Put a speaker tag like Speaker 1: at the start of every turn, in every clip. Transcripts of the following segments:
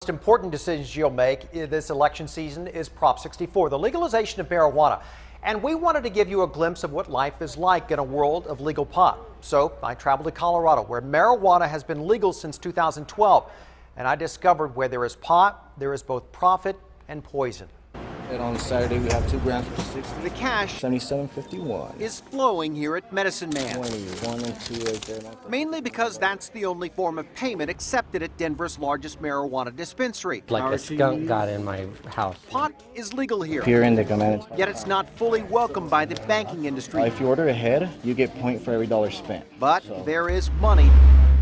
Speaker 1: Important decisions you'll make this election season is Prop 64, the legalization of marijuana. And we wanted to give you a glimpse of what life is like in a world of legal pot. So I traveled to Colorado, where marijuana has been legal since 2012. And I discovered where there is pot, there is both profit and poison.
Speaker 2: And on Saturday, we have 2 grams for 60.
Speaker 1: The cash
Speaker 2: $77.51.
Speaker 1: is flowing here at Medicine Man.
Speaker 2: 21 and 2 right there.
Speaker 1: Mainly because that's the only form of payment accepted at Denver's largest marijuana dispensary.
Speaker 3: Like a skunk got in my house.
Speaker 1: Pot is legal here.
Speaker 2: Pure indica, man.
Speaker 1: Yet it's not fully welcomed by the banking industry.
Speaker 2: If you order ahead, you get point for every dollar spent.
Speaker 1: But there is money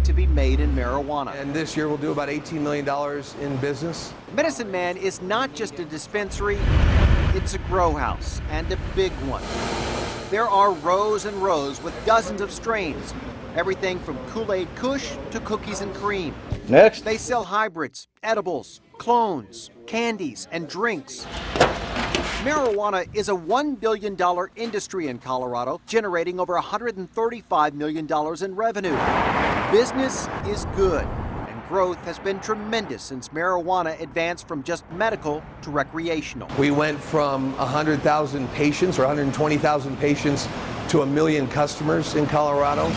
Speaker 1: to be made in marijuana.
Speaker 4: And this year we'll do about $18 million in business.
Speaker 1: Medicine Man is not just a dispensary, it's a grow house, and a big one. There are rows and rows with dozens of strains, everything from Kool-Aid Kush to cookies and cream.
Speaker 2: Next.
Speaker 1: They sell hybrids, edibles, clones, candies, and drinks. Marijuana is a $1 billion industry in Colorado, generating over $135 million in revenue. Business is good, and growth has been tremendous since marijuana advanced from just medical to recreational.
Speaker 4: We went from 100,000 patients or 120,000 patients to 1 million customers in Colorado.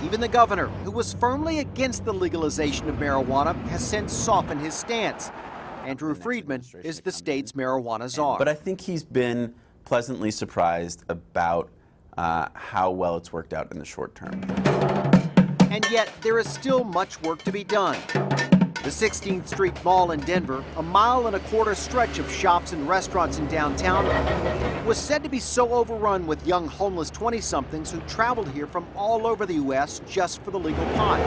Speaker 1: Even the governor, who was firmly against the legalization of marijuana, has since softened his stance. Andrew Friedman is the state's marijuana czar.
Speaker 5: But I think he's been pleasantly surprised about how well it's worked out in the short term.
Speaker 1: And yet, there is still much work to be done. The 16th Street Mall in Denver, a 1.25-mile stretch of shops and restaurants in downtown, was said to be so overrun with young homeless 20-somethings who traveled here from all over the U.S. just for the legal pot.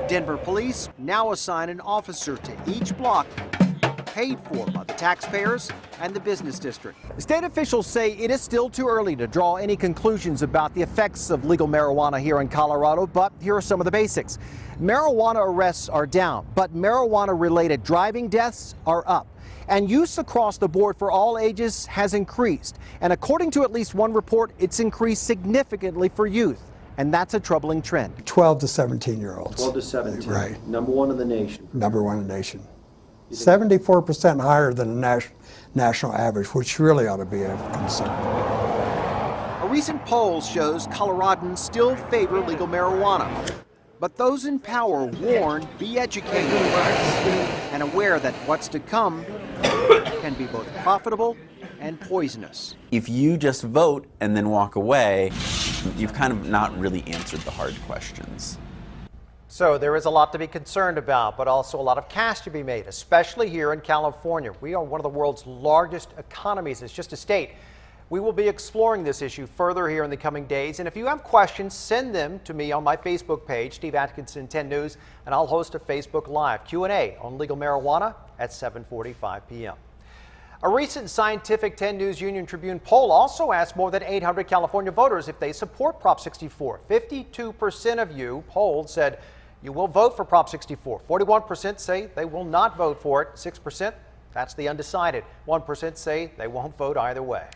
Speaker 1: Denver police now assign an officer to each block, paid for by the taxpayers and the business district. State officials say it is still too early to draw any conclusions about the effects of legal marijuana here in Colorado, but here are some of the basics. Marijuana arrests are down, but marijuana-related driving deaths are up. And use across the board for all ages has increased. And according to at least one report, it's increased significantly for youth. And that's a troubling trend.
Speaker 6: 12 to 17-year-olds.
Speaker 7: 12 to 17.
Speaker 6: Right.
Speaker 7: Number one in the nation.
Speaker 6: Number one in the nation. 74% higher than the national average, which really ought to be a concern.
Speaker 1: A recent poll shows Coloradans still favor legal marijuana. But those in power warn, be educated and aware that what's to come can be both profitable and poisonous.
Speaker 5: If you just vote and then walk away, you've kind of not really answered the hard questions.
Speaker 1: So there is a lot to be concerned about, but also a lot of cash to be made, especially here in California. We are one of the world's largest economies. It's just a state. We will be exploring this issue further here in the coming days. And if you have questions, send them to me on my Facebook page, Steve Atkinson 10 News, and I'll host a Facebook Live Q&A on legal marijuana at 7:45 p.m. A recent Scientific 10 News Union Tribune poll also asked more than 800 California voters if they support Prop 64. 52% of you polled said you will vote for Prop 64. 41% say they will not vote for it. 6%, that's the undecided. 1% say they won't vote either way.